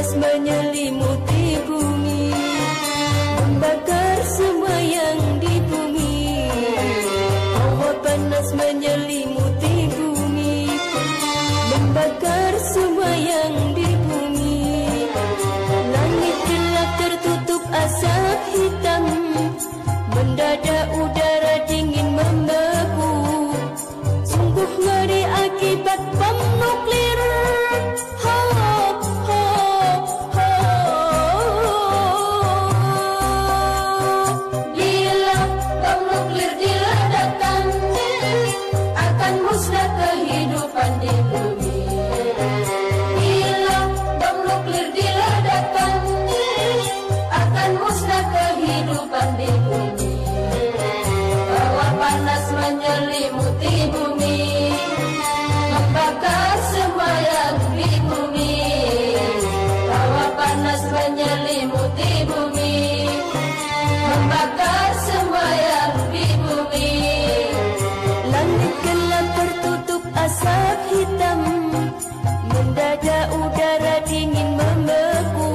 panas menyelimuti bumi, membakar semua yang di bumi. Hawa panas menyelimuti bumi, membakar semua yang di bumi. Langit gelap tertutup asap hitam, mendadak udara dingin membeku. Sungguh ngeri akibat bom nuklir. Bila bom nuklir diledakkan, akan musnah kehidupan di bumi. Bila bom nuklir diledakkan, akan musnah kehidupan di bumi. Hawa panas menyelimuti bumi, membakar semua yang di bumi. Hawa panas menyelimuti bumi, membakar semua yang di bumi. Langit gelap tertutup asap hitam, mendadak udara dingin membeku.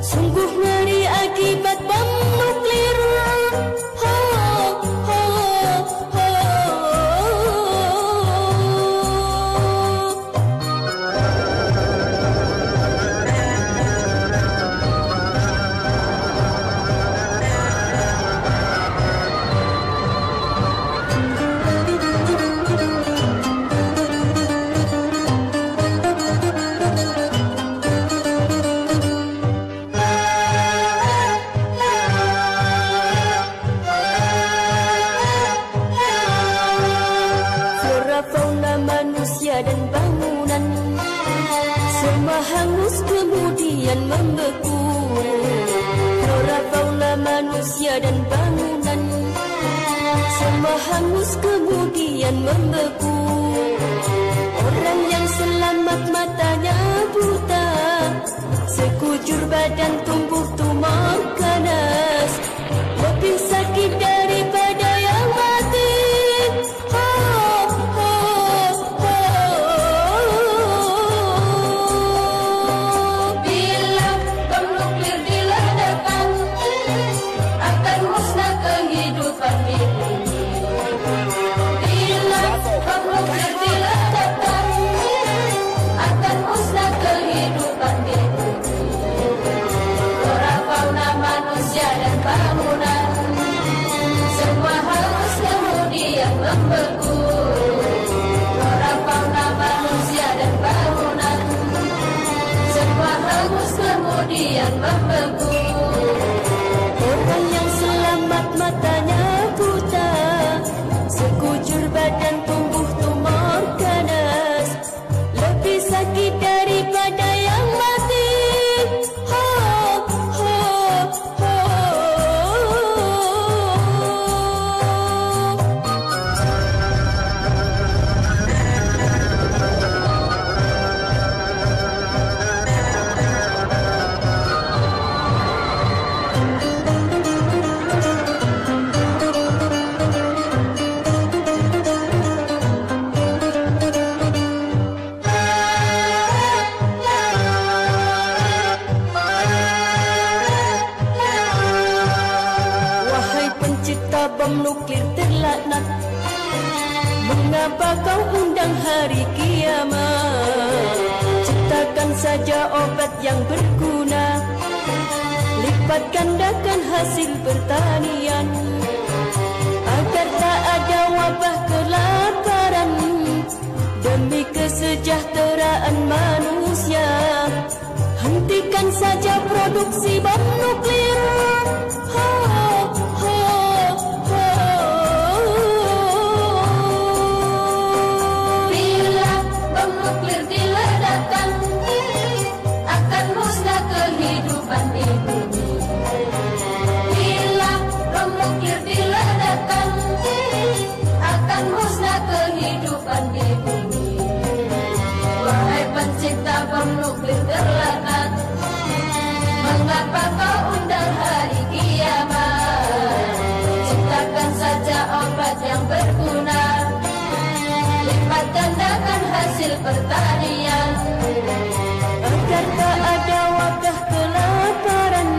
Sungguh ngeri akibat bom nuklir. Dan bangunan semua hangus kemudian membeku. Flora fauna manusia dan bangunan semua hangus kemudian membeku. Orang yang selamat matanya buta, sekujur badan tumbuh tumor ganas, lebih sakit daripada yang mati. Membeku. Flora fauna manusia dan bangunan semua hangus kemudian membeku. Orang yang selamat matanya buta, sekujur badan tumbuh tumor ganas, lebih sakit daripada yang mati. Bom nuklir terlaknat, mengapa kau undang hari kiamat? Ciptakan saja obat yang berguna, lipat gandakan hasil pertanian, agar tak ada wabah kelaparan, demi kesejahteraan manusia. Hentikan saja produksi bom nuklir. Bom nuklir terlaknat, mengapa kau undang hari kiamat? Ciptakan saja obat yang berguna, lipat gandakan hasil pertanian, agar tak ada wabah kelaparan,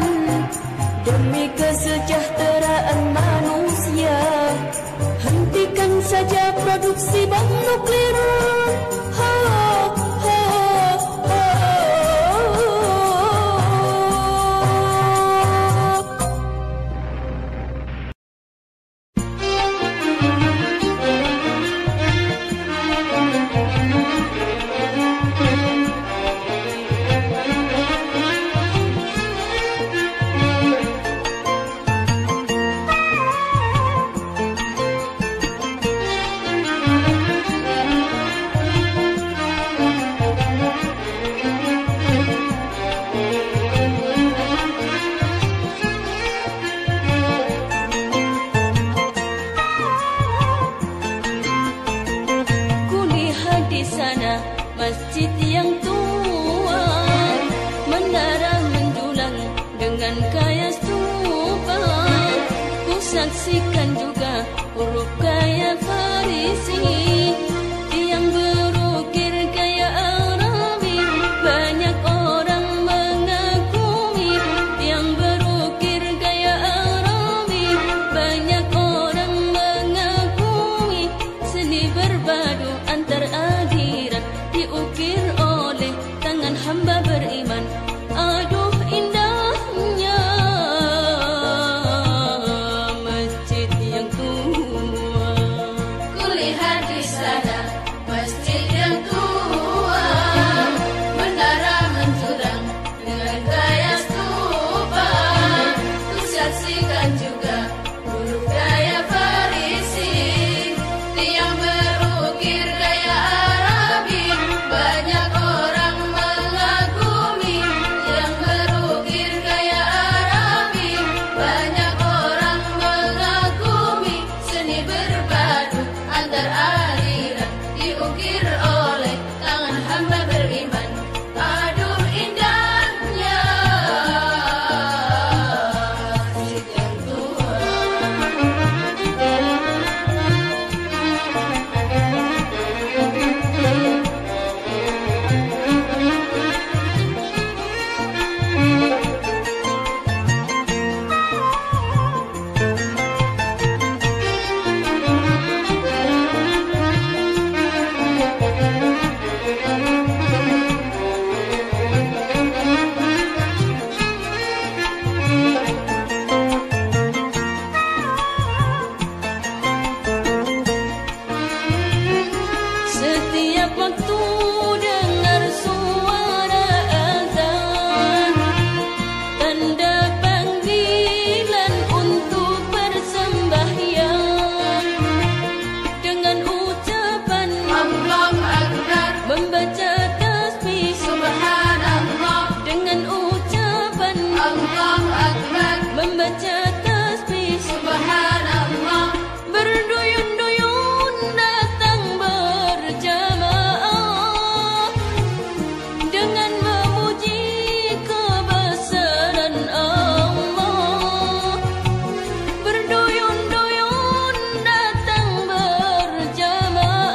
demi kesejahteraan manusia. Hentikan saja produksi bom nuklir. Masjid yang tua, menara menjulang dengan kaya stupa. Ku saksikan juga huruf kaya Farisi yang berukir kaya Arabi. Banyak orang mengagumi yang berukir kaya Arabi. Banyak orang mengagumi seni berbadu antar adiran diukir oleh tangan hamba beriman. Aduh indahnya masjid yang tua. Kulihat di sana masjid yang tua, menara menjulang dengan gaya stupa. Ku saksikan juga huruf gaya Farisi yang berukir gaya Arabi. Banyak orang mengagumi yang berukir gaya Arabi. Banyak orang mengagumi seni berbadu antar aliran diukir oleh tangan hamba beriman. Aduh indahnya masjid yang tua. Setiap waktu dengar suara azan, tanda panggilan untuk bersembahyang. Dengan ucapan Allahu Akbar, membaca tasbih, Subhanallah. dengan ucapan Allahu Akbar, membaca tasbih, Subhanallah. berduyun-duyun datang berjamaah dengan memuji kebesaran Allah. Berduyun-duyun datang berjamaah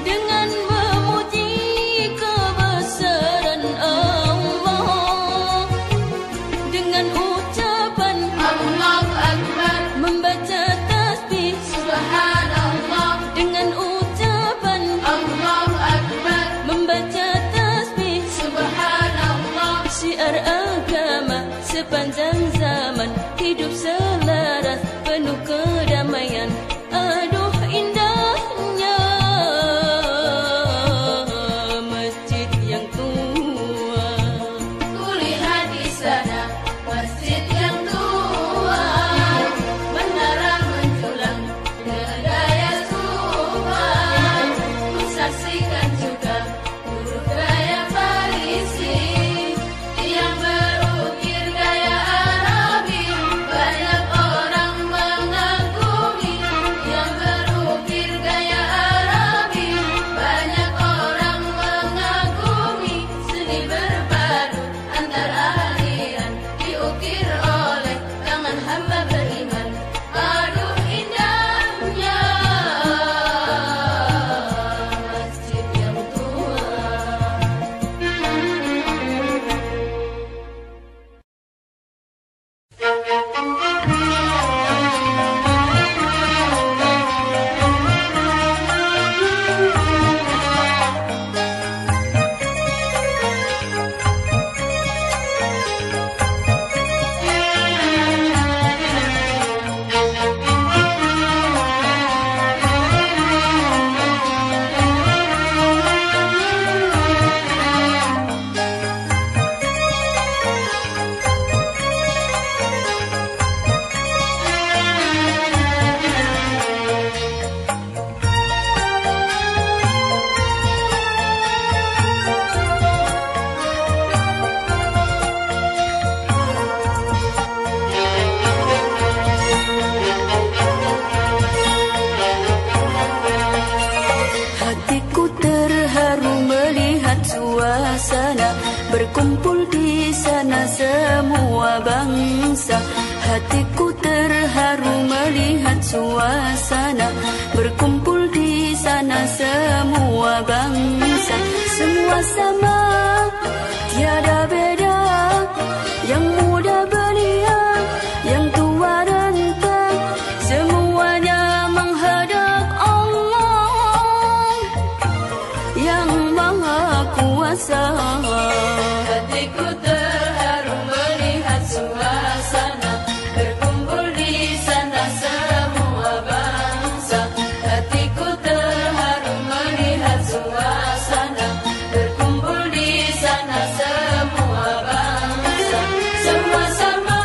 dengan memuji kebesaran Allah. Dengan ucapan Allahu Akbar, membaca tasbih, Subhanallah. dengan ucapan Allahu Akbar, membaca tasbih, Subhanallah. syiar agama sepanjang zaman, hidup selaras penuh kedamaian. Aduh indahnya masjid yang tua. Kulihat di sana masjid yang tua, menara menjulang dengan gaya stupa. Ku saksikan juga huruf gaya Farisi yang berukir gaya Arabi. Banyak Hatiku terharu melihat suasana, berkumpul di sana semua bangsa. Semua sama, tiada beda, yang muda belia, yang tua renta, semuanya menghadap Allah yang Maha Kuasa. Hatiku terharu melihat suasana, berkumpul di sana semua bangsa. Hatiku terharu melihat suasana, berkumpul di sana semua bangsa. Semua sama,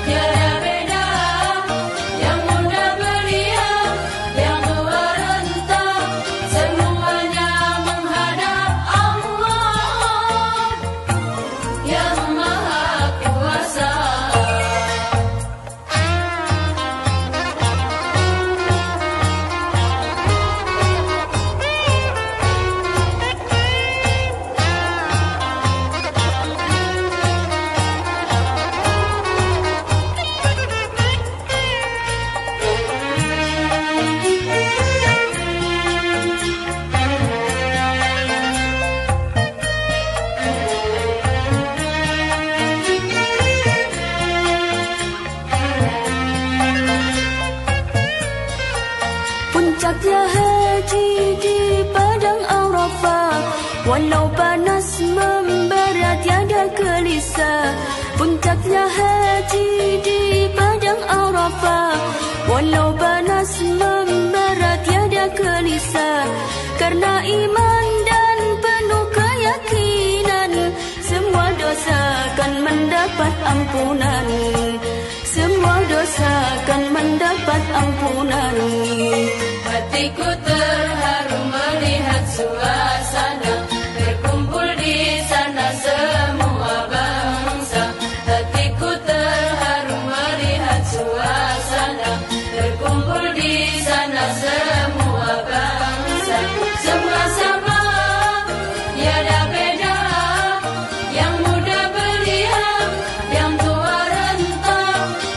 tiada beda, yang muda belia, yang tua renta, semuanya menghadap Allah yang Maha Kuasa. Puncaknya haji di padang Arafah, walau panas membara tiada gelisah. Puncaknya haji di padang Arafah, walau panas membara tiada gelisah. Karena iman dan penuh keyakinan, semua dosa akan mendapat ampunan. Semua dosa akan mendapat ampunan. Hatiku terharu melihat suasana, berkumpul di sana semua bangsa. Hatiku terharu melihat suasana, berkumpul di sana semua bangsa. Semua sama, tiada beda, yang muda belia, yang tua renta,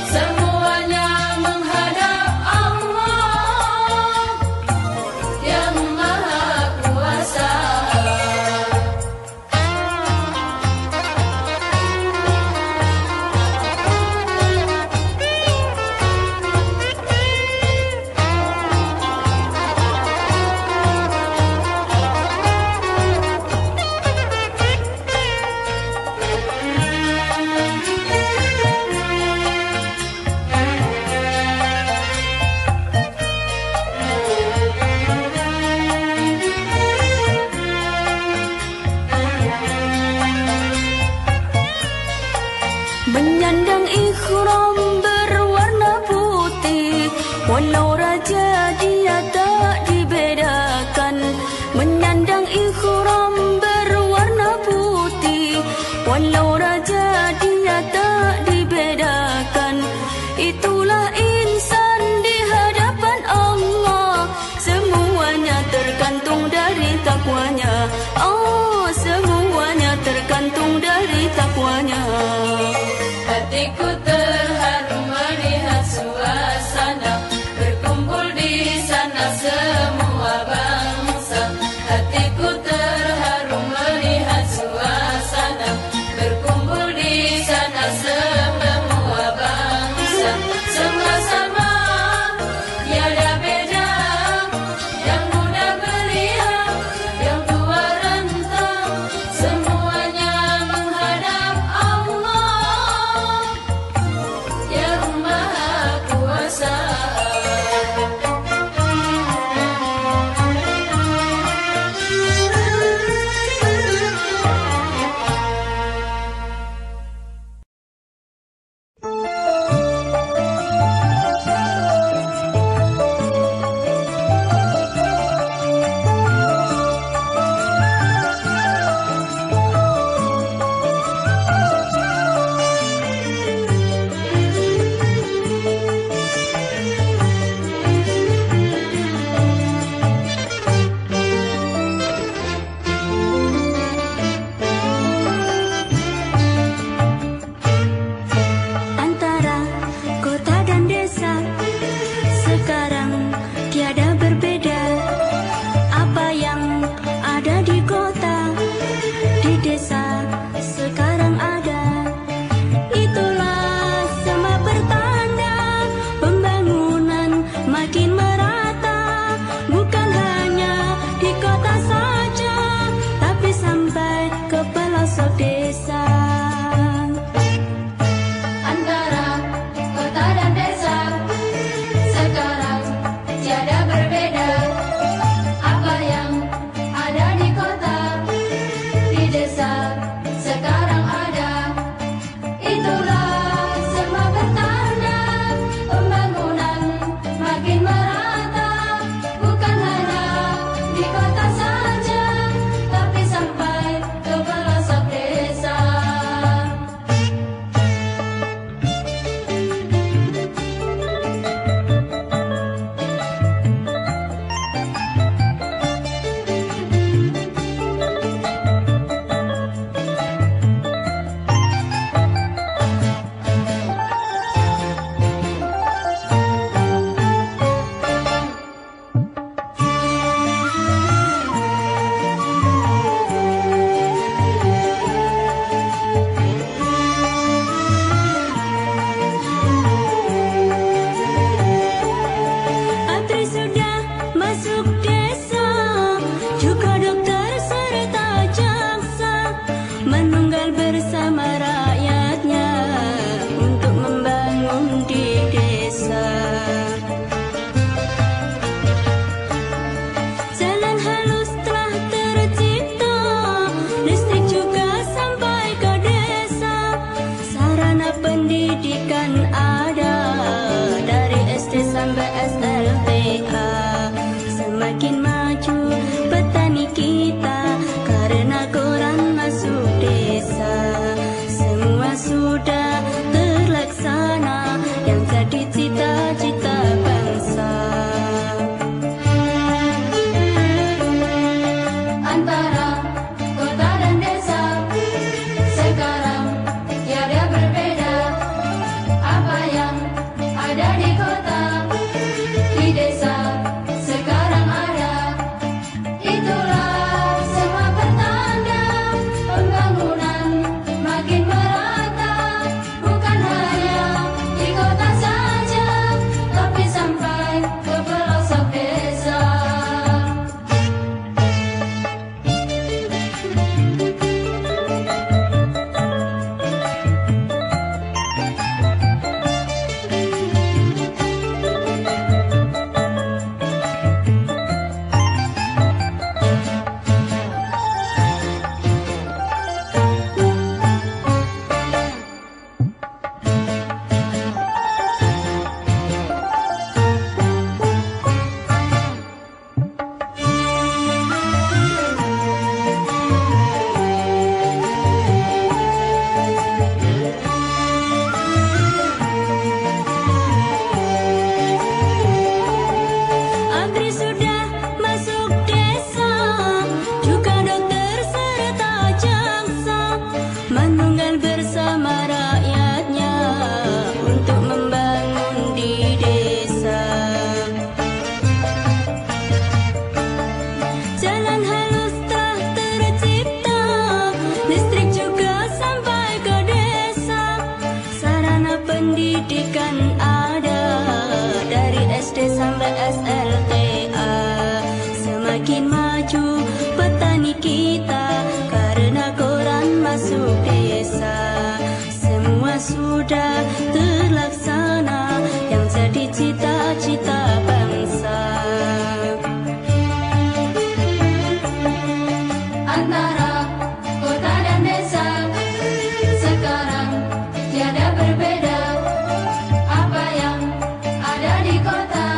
semuanya menghadap Allah yang Maha Kuasa. Menyandang ikhram berwarna putih, walau raja dia tak dibedakan. Menyandang ikhram berwarna putih, walau raja dia tak dibedakan. Itulah insan di hadapan Allah, semuanya tergantung dari takwanya. Oh, semuanya tergantung dari takwanya. Hatiku terharu melihat suasana, berkumpul di sana semua bangsa. Hatiku terharu melihat suasana, berkumpul di sana semua bangsa. desa. Jalan halus telah tercipta, listrik juga sampai ke desa. Sarana pendidikan ada, dari SD sampai SLTA. Semakin maju petani kita karena koran masuk desa. Semua sudah terlaksana yang jadi cita-cita bangsa. Antara kota dan desa sekarang tiada berbeda. Apa yang ada di kota, di desa sekarang ada. Itulah semua pertanda pembangunan makin merata. Bukan hanya di kota saja, tapi sampai ke pelosok desa. Abri sudah masuk desa, juga dokter serta jaksa, menunggal bersama rakyatnya untuk membangun di desa. Jalan halus telah tercipta, listrik juga sampai ke desa. Sarana pendidikan ada, dari SD sampai SLTA. Semakin maju petani kita karena koran masuk desa. Semua sudah terlaksana yang jadi cita-cita bangsa. Antara kota dan desa sekarang tiada berbeda. Apa yang ada di kota,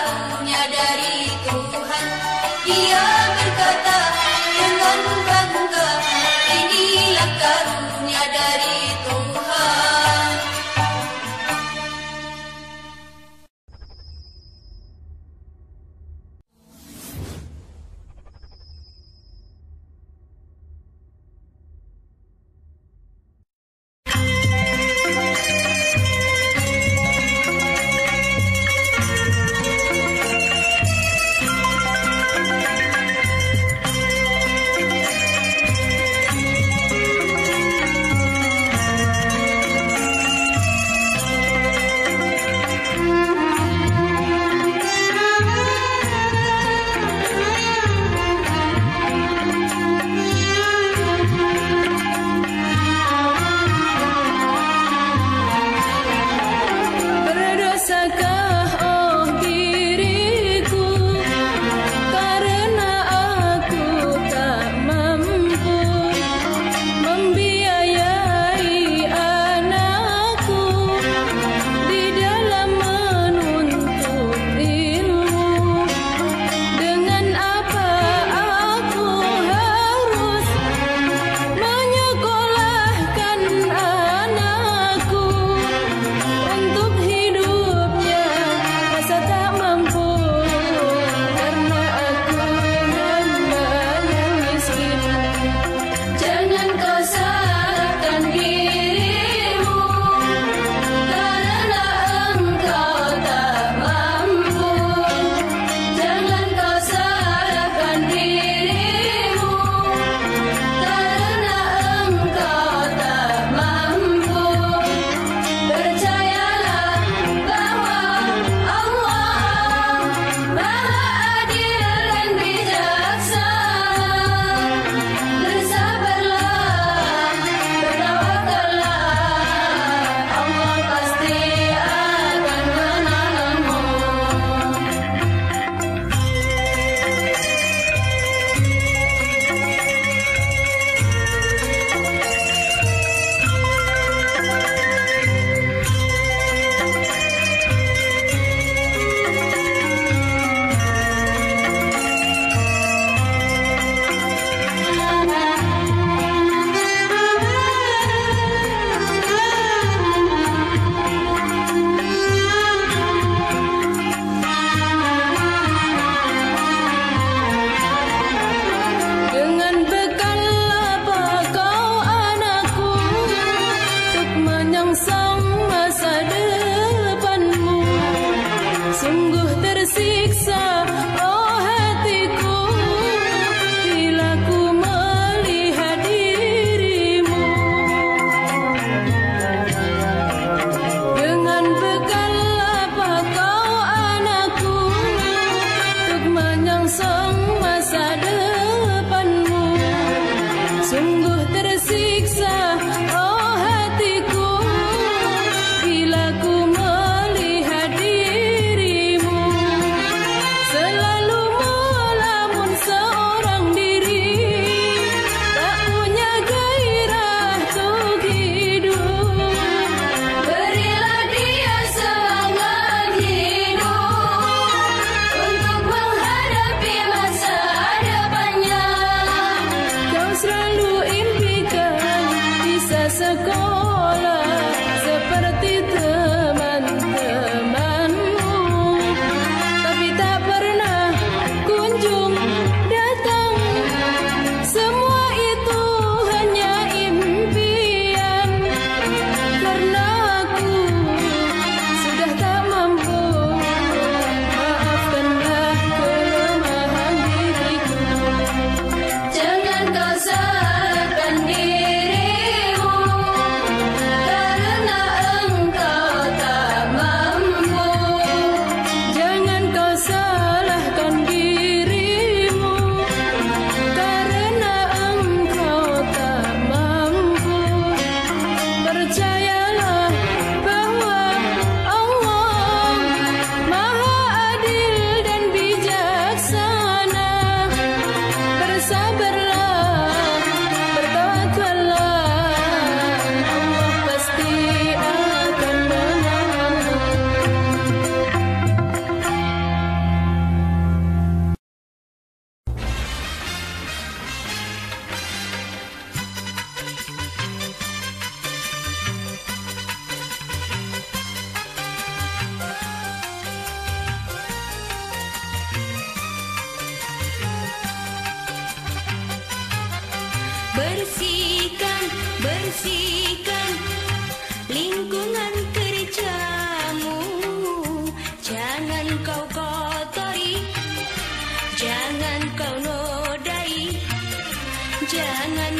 karunia dari Tuhan. Dia berkata dengan bangga, inilah karunia dari Tuhan.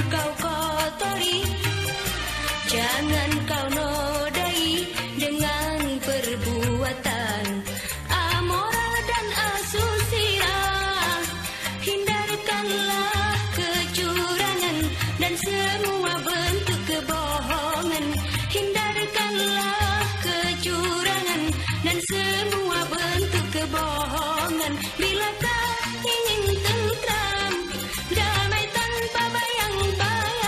kau kotori, jangan kau nodai dengan perbuatan amoral dan asusila. Hindarkanlah kecurangan dan semua bentuk kebohongan. Hindarkanlah kecurangan dan semua bentuk kebohongan. Bila kau ingin tentram, damai tanpa bayang-bayang,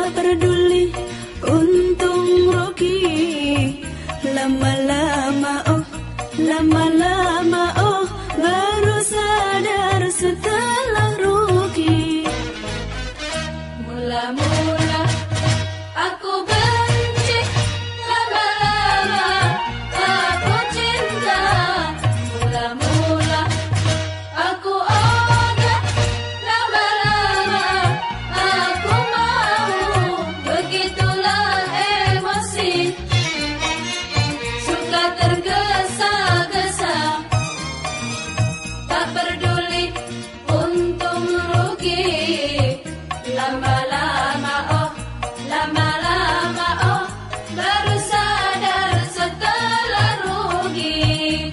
tak peduli untung rugi. Lama-lama oh baru sadar setelah rugi. Mula-mula aku benci, lama-lama aku cinta. Mula-mula aku ogah, lama-lama aku mau. Begitulah emosi, suka tergesa-gesa, tak peduli untung rugi. Lama-lama oh baru sadar setelah rugi.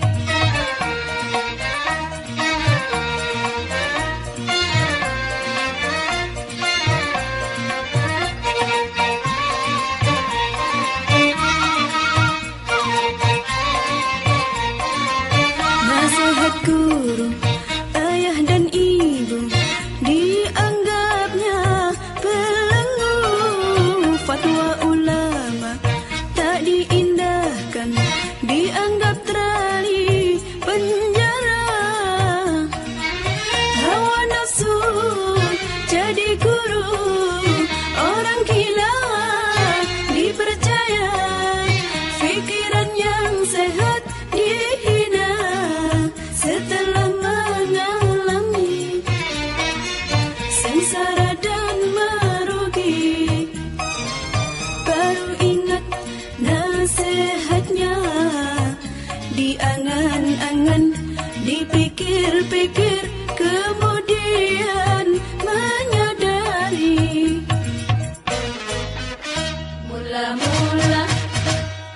Nasihat guru, ayah dan ibu dianggapnya belenggu. Fatwa ulama tak diindahkan, dianggap terali penjara. Hawa nafsu jadi guru, orang gila dipercaya. Fikiran yang sehat dihina setelah mengalami sengsara dan merugi. Baru ingat nasihatnya, diangan-angan, dipikir-pikir, kemudian menyadari. Mula-mula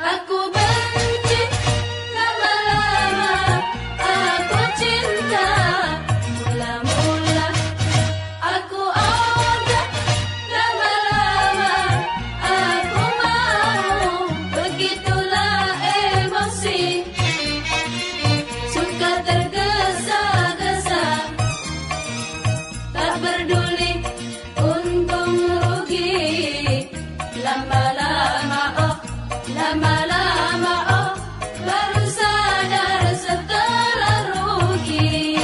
aku benci, lama-lama aku cinta. Mula-mula aku ogah, lama-lama aku mau. Begitulah emosi, suka tergesa-gesa, tak peduli untung rugi. Lama-lama oh baru sadar setelah rugi.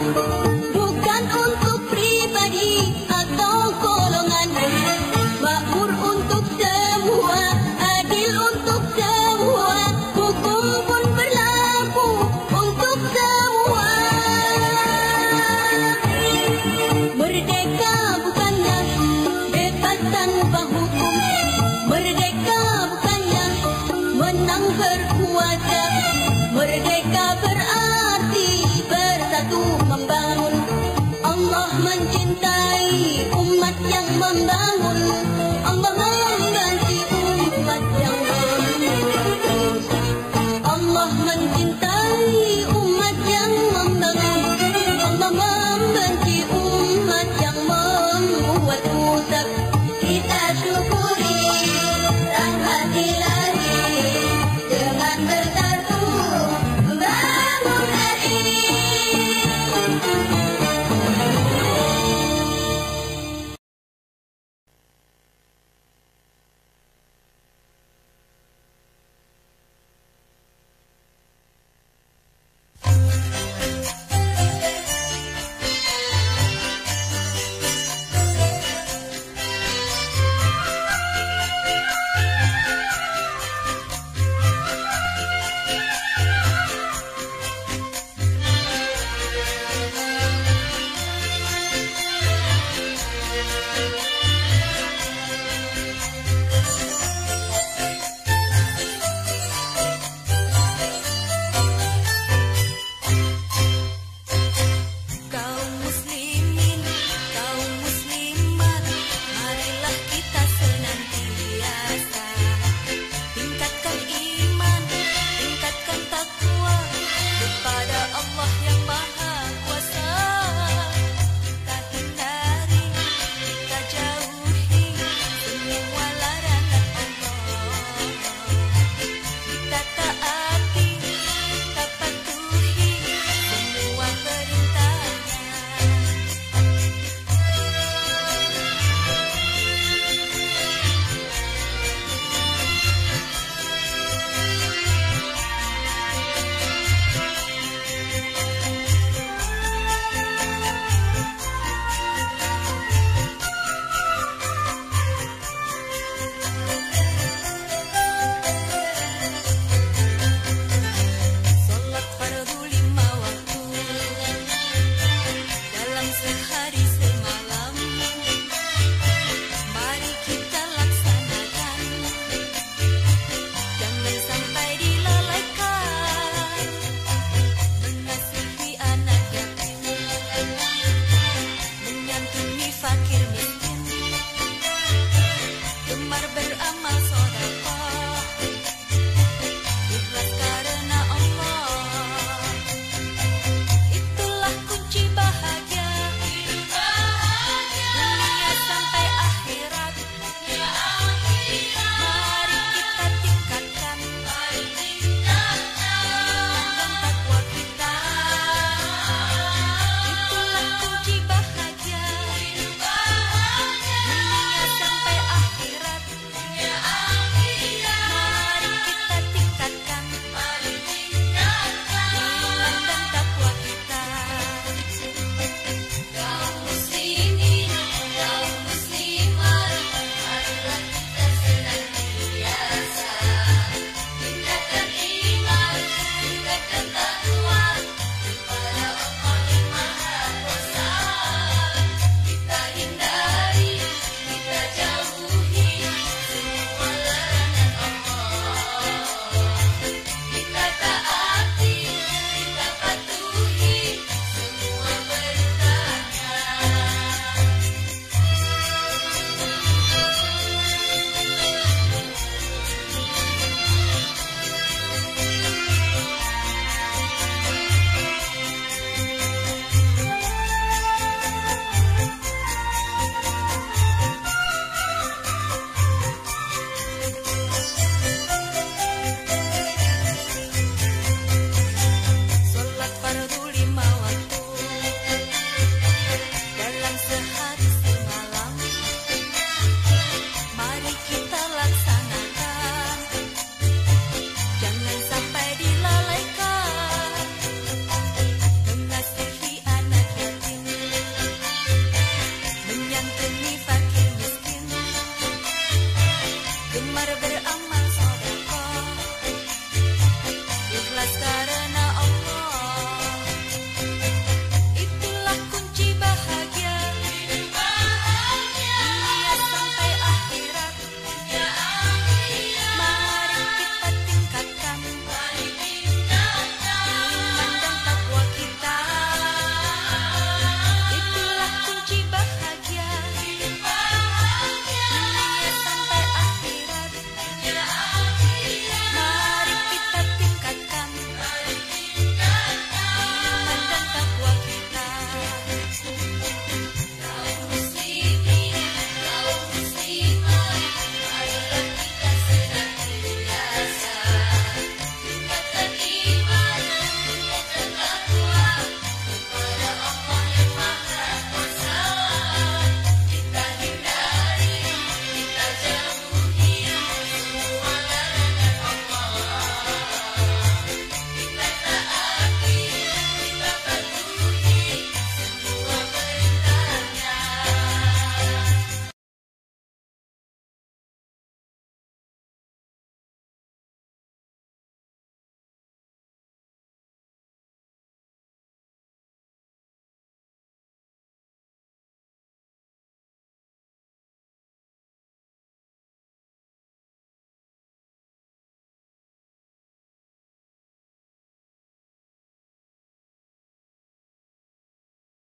bukan untuk pribadi atau golongan. Makmur untuk semua, adil untuk semua, hukum pun berlaku untuk semua. Merdeka bukanlah bebas tanpa hukum. Merdeka bukanlah menang berkuasa. Merdeka berarti bersatu membangun. Allah mencintai umat yang